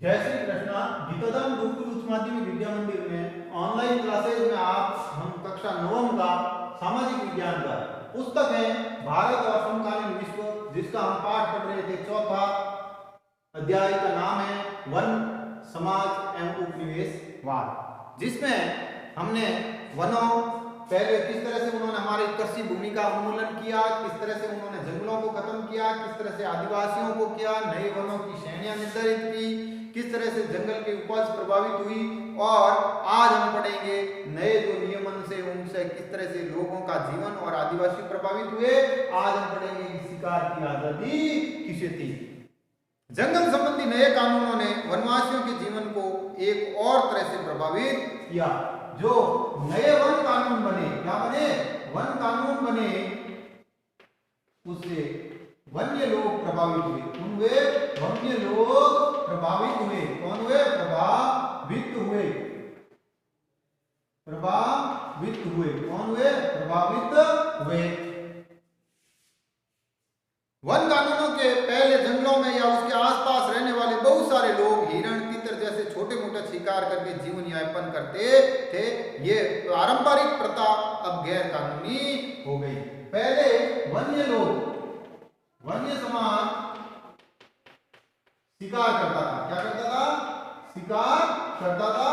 जय श्री कृष्णा। गीताधाम गुरुकुल उच्च माध्यमिक विद्या मंदिर में ऑनलाइन क्लासेज में आप हम कक्षा 9 का सामाजिक विज्ञान का पुस्तक है भारत और समकालीन विश्व, जिसका हम पाठ पढ़ रहे थे। चौथा अध्याय का नाम है वन, समाज एवं उपनिवेशवाद, जिसमें हमने वनों पहले किस तरह से उन्होंने हमारी कृषि भूमि का उन्मूलन किया, किस तरह से उन्होंने जंगलों को खत्म किया, किस तरह से आदिवासियों को किया, नए वनों की श्रेणियां निर्धारित की, किस तरह से जंगल की उपज प्रभावित हुई, और आज हम पढ़ेंगे नए जो नियमन से उनसे किस तरह से लोगों का जीवन और आदिवासी प्रभावित हुए। आज हम पढ़ेंगे कि शिकार की आजादी किसे थी। जंगल संबंधी नए कानूनों ने वनवासियों के जीवन को एक और तरह से प्रभावित किया। जो नए वन कानून बने, क्या बने? वन कानून बने, उससे वन्य लोग प्रभावित हुए। कौन हुए? वन्य लोग प्रभावित हुए। कौन हुए? प्रभावित हुए। प्रभावित हुए। कौन हुए? प्रभावित हुए। वन कानूनों के पहले जंगलों में या उसके आसपास रहने वाले बहुत सारे लोग हिरण, तीतर जैसे छोटे मोटे शिकार करके जीवन यापन करते थे। ये पारंपरिक प्रथा अब गैर कानूनी हो गई। पहले वन्य लोग, वन्य समाज शिकार करता था। क्या करता था? शिकार करता था।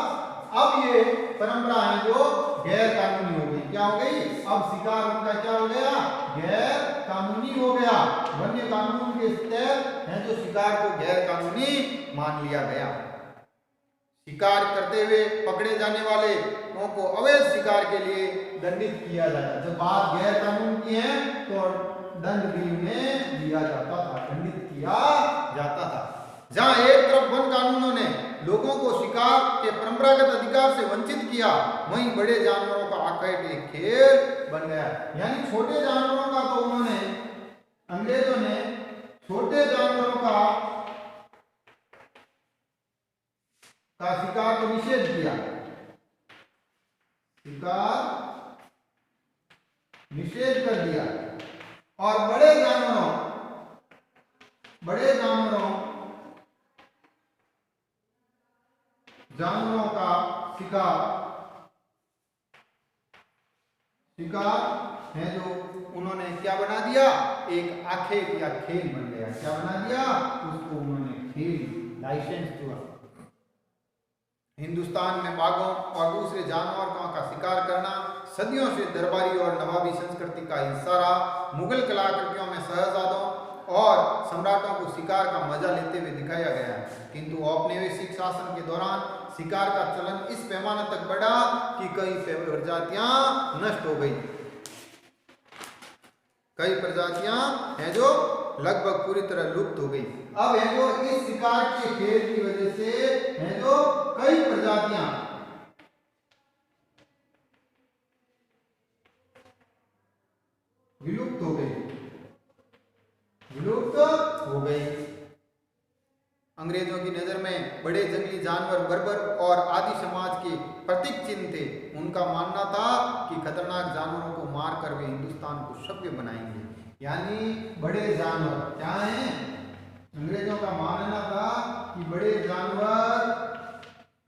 अब ये परंपरा है जो गैर कानूनी हो गई। क्या हो गई? अब शिकार उनका क्या हो गया? गैर कानूनी हो गया। वन्य कानून के तहत है जो शिकार को गैर कानूनी मान लिया गया। शिकार करते हुए पकड़े जाने वाले को अवैध शिकार के लिए दंडित किया जाता। जब बात गैर कानून की है तो दंड भी उन्हें दिया जाता था, दंडित किया जाता था। जहां एक तरफ वन कानूनों ने लोगों को शिकार के परंपरागत अधिकार से वंचित किया, वहीं बड़े जानवरों का आकट एक खेल बन गया। यानी छोटे जानवरों का तो उन्होंने, अंग्रेजों ने छोटे जानवरों का शिकार को निषेध किया, शिकार निषेध कर दिया, और बड़े जानवरों का शिकार है जो उन्होंने क्या बना दिया? एक आखेट या खेल बन गया। क्या बना दिया? उसको उन्होंने खेल, लाइसेंस दिया। हिंदुस्तान में बाघों और दूसरे जानवरों का शिकार करना सदियों से दरबारी और नवाबी संस्कृति का हिस्सा रहा। मुगल कलाकृतियों में शहजादों और सम्राटों को शिकार का मजा लेते हुए दिखाया गया है, किंतु औपनिवेशिक शासन के दौरान शिकार का चलन इस पैमाने तक बढ़ा कि कई प्रजातियां नष्ट हो गई। कई प्रजातियां हैं जो लगभग पूरी तरह लुप्त हो गई। अब है जो इस शिकार के खेल की वजह से है जो कई प्रजातियां विलुप्त हो गई, विलुप्त हो गई। अंग्रेजों की नजर में बड़े जंगली जानवर बर्बर और आदि समाज के प्रतीक चिन्ह थे। उनका मानना था कि खतरनाक जानवरों को मारकर वे हिंदुस्तान को सभ्य बनाएंगे। यानी बड़े जानवर क्या हैं? अंग्रेजों का मानना था कि बड़े जानवर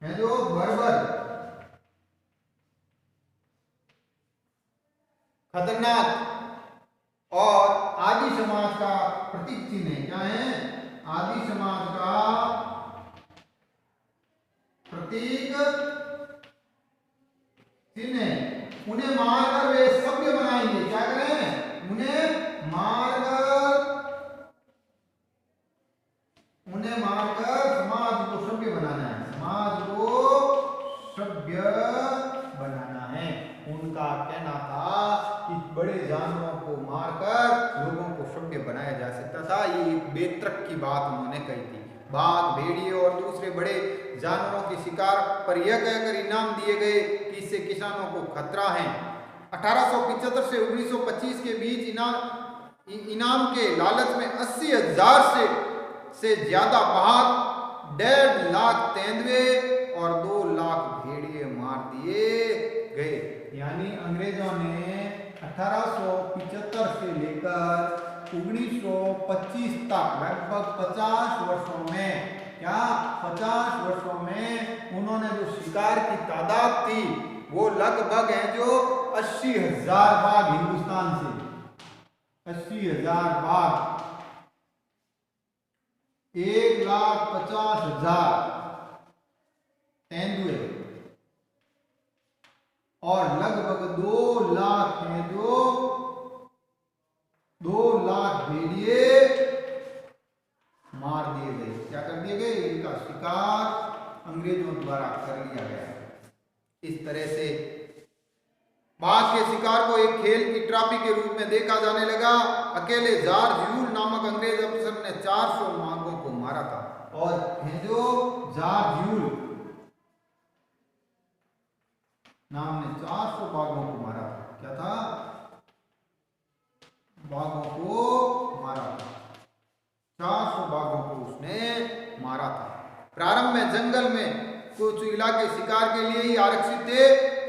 हैं जो बर्बर, खतरनाक और आदि समाज का प्रतीक चिन्ह है। क्या है? आदि समाज का प्रतीक चिन्ह है। उन्हें मारकर वे सभ्य बनाएंगे। क्या करें? उन्हें मारकर समाज को सभ्य बनाना है। समाज को सभ्य बनाना है। उनका कहना था कि बड़े जानवरों को मारकर लोगों को सभ्य बनाया जा सकता था। ये एक बेतरक की बात उन्होंने कही थी। बाघ, भेड़िए और दूसरे बड़े जानवरों के शिकार पर यह कहकर इनाम दिए गए कि इससे किसानों को खतरा है। 1875 से 1925 के बीच इनाम के लालच में 80,000 से ज्यादा बाघ, 1.5 लाख तेंदुए और 2 लाख भेड़िए मार दिए गए। यानी अंग्रेजों ने 1875 से लेकर 1925 तक लगभग 50 वर्षों में क्या 50 वर्षों में उन्होंने जो शिकार की तादाद थी वो लगभग है जो 80,000 बाघ हिंदुस्तान से, 80,000 बाघ, 1,50,000 तेंदुए और लगभग 2 लाख हैं जो 2 लाख भेड़िए मार दिए गए। क्या कर दिए गए? इनका शिकार अंग्रेजों द्वारा कर लिया गया। इस तरह से बाघ के शिकार को एक खेल की ट्रॉफी के रूप में देखा जाने लगा। अकेले जॉर्ज ह्यूल नामक अंग्रेज अफसर ने 400 बाघों को मारा था। और जो जॉर्ज ह्यूल नाम ने 400 बाघों को मारा था। क्या था? बाघों को मारा था, 400 बाघों को उसने मारा था। प्रारंभ में जंगल में कुछ इलाके शिकार के लिए ही आरक्षित थे।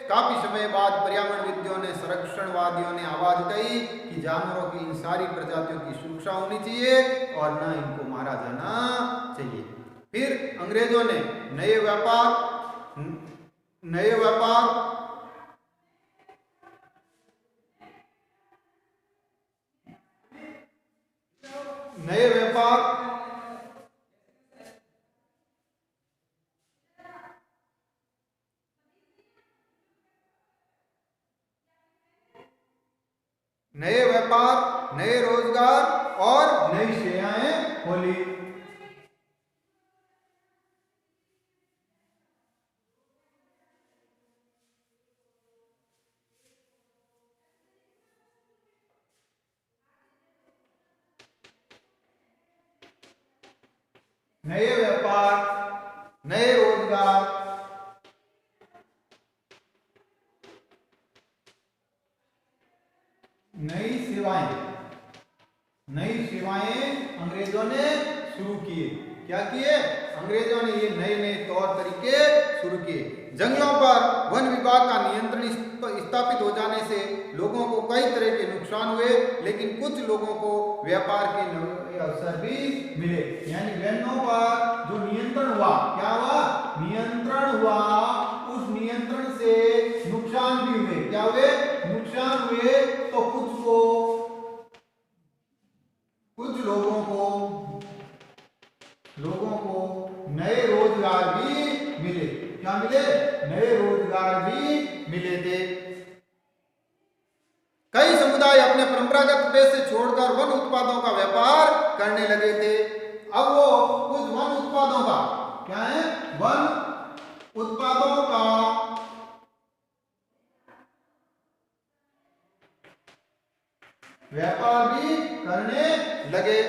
काफी समय बाद पर्यावरणविदों ने, संरक्षणवादियों ने आवाज उठाई कि जानवरों की इन सारी प्रजातियों की सुरक्षा होनी चाहिए और न इनको मारा जाना चाहिए। फिर अंग्रेजों ने नए व्यापार नए रोजगार और नई सेवाएं खोली। नए व्यापार, नए रोजगार, नई सेवाएं अंग्रेजों ने शुरू किए। क्या किए? अंग्रेजों ने ये नए नए तौर तरीके शुरू किए। जंगलों पर वन विभाग का नियंत्रण स्थापित हो जाने से लोगों को कई तरह के नुकसान हुए, लेकिन कुछ लोगों को व्यापार के नए अवसर भी मिले। यानी वनों पर जो नियंत्रण हुआ, क्या हुआ? नियंत्रण हुआ। उस नियंत्रण से नुकसान भी हुए। क्या हुए? नुकसान हुए। तो कुछ लोगों को नए रोजगार भी मिले। क्या मिले? नए रोजगार भी मिले थे। कई समुदाय अपने परंपरागत पेशे छोड़कर वन उत्पादों का व्यापार करने लगे थे। अब वो कुछ वन उत्पादों का, क्या है? वन उत्पादों का व्यापार भी करने लगे।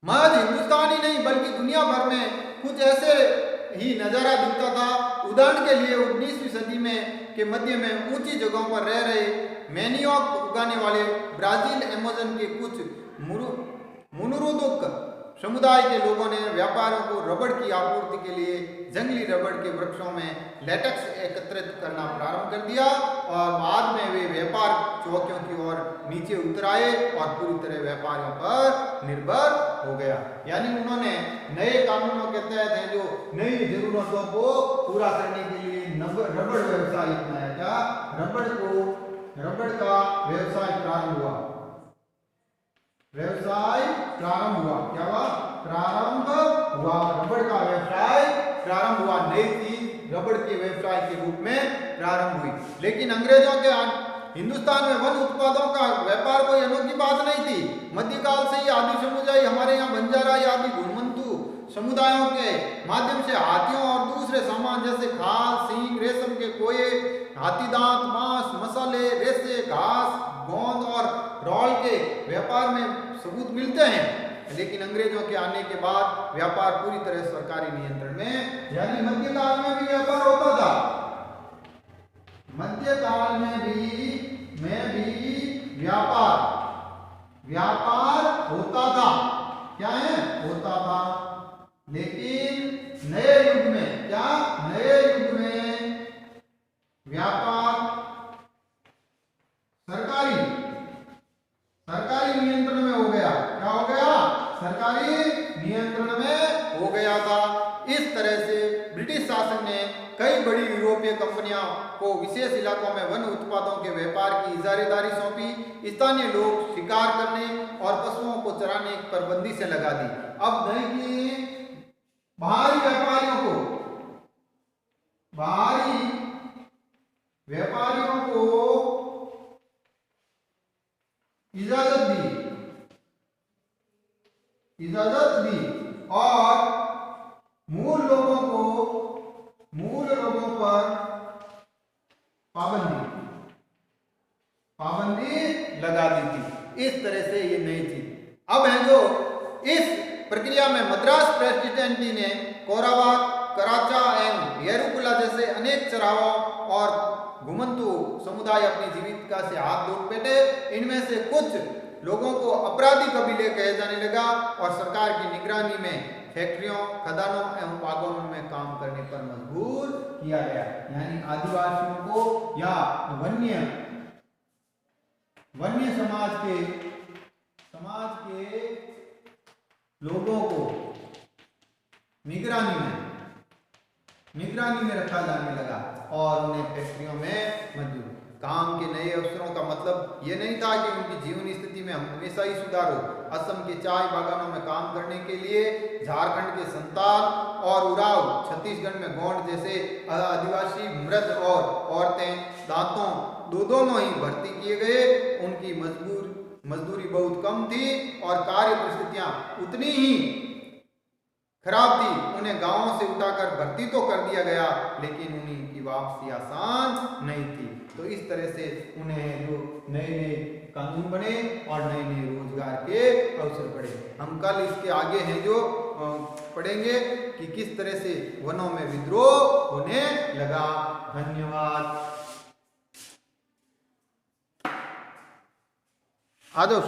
महज हिंदुस्तान ही नहीं बल्कि दुनिया भर में कुछ ऐसे ही नजारा दिखता था। उदाहरण के लिए 19वीं सदी में के मध्य में ऊंची जगहों पर रह रहे मैनियोक उगाने वाले ब्राजील अमेज़न के कुछ मुनुरुदुक समुदाय के लोगों ने व्यापारियों को रबड़ की आपूर्ति के लिए जंगली रबड़ के वृक्षों में लेटेक्स एकत्रित करना प्रारंभ कर दिया और बाद में वे व्यापार चौकियों की ओर नीचे उतर आए और पूरी तरह व्यापारियों पर निर्भर हो गया। यानी उन्होंने नए कानूनों के तहत है जो नई जरूरतों को पूरा करने के लिए रबड़ व्यवसाय अपनाया। क्या? रबड़ का व्यवसाय प्रारंभ हुआ। क्या हुआ? प्रारंभ हुआ। रबड़ का व्यवसाय प्रारंभ हुआ। नई चीज रबड़ के व्यवसाय के रूप में प्रारंभ हुई। लेकिन अंग्रेजों के हिंदुस्तान में वन उत्पादों का व्यापार कोई अनोखी बात नहीं थी। मध्यकाल से ही आदि समुदाय हमारे यहाँ बंजारा या आदि घुमंतु समुदायों के माध्यम से हाथियों और दूसरे सामान जैसे खाल, सींग, रेशम के कोये, हाथी दांत, मांस, मसाले, रेशे, घास, गोंद और रॉल के व्यापार में सबूत मिलते हैं। लेकिन अंग्रेजों के आने के बाद व्यापार पूरी तरह सरकारी नियंत्रण में, यानी मध्यकाल में भी व्यापार होता था। मध्यकाल में भी व्यापार होता था। क्या है? होता था। लेकिन नए युग में क्या? नए युग में व्यापार सरकारी ने कई बड़ी यूरोपीय कंपनियों को विशेष इलाकों में वन उत्पादों के व्यापार की इजारेदारी सौंपी। स्थानीय लोग शिकार करने और पशुओं को चराने की पाबंदी से लगा दी। अब देखिए बाहरी व्यापारियों को इजाजत दी और मूल लोगों पर पाबंदी लगा दी थी। इस तरह से ये नई थी। अब है जो इस प्रक्रिया में मद्रास प्रेसिडेंसी ने कोरावाक, कराचा एवं येरुकुला जैसे अनेक चराहों और घुमंतु समुदाय अपनी जीविका से हाथ धो बैठे। इनमें से कुछ लोगों को अपराधी कबीले कहे जाने लगा और सरकार की निगरानी में फैक्ट्रियों, खदानों एवं बागों में काम करने पर मजबूर किया गया। यानी आदिवासियों को या वन्य समाज के लोगों को निगरानी में रखा जाने लगा और उन्हें फैक्ट्रियों में मजदूर। काम के नए अवसरों का मतलब ये नहीं था कि उनकी जीवन स्थिति में हमेशा ही सुधार हो। असम के चाय बागानों में काम करने के लिए झारखंड के संताल और उराव, छत्तीसगढ़ में गोंड जैसे आदिवासी मृद और औरतें दांतों दोनों ही भर्ती किए गए। उनकी मजदूरी बहुत कम थी और कार्य परिस्थितियां उतनी ही खराब थी। उन्हें गांवों से उठाकर भर्ती तो कर दिया गया लेकिन उनकी वापसी आसान नहीं थी। तो इस तरह से उन्हें जो नए कानून बने और नए रोजगार के अवसर पड़े। हम कल इसके आगे हैं जो पढ़ेंगे कि किस तरह से वनों में विद्रोह होने लगा। धन्यवाद। आ जाओ।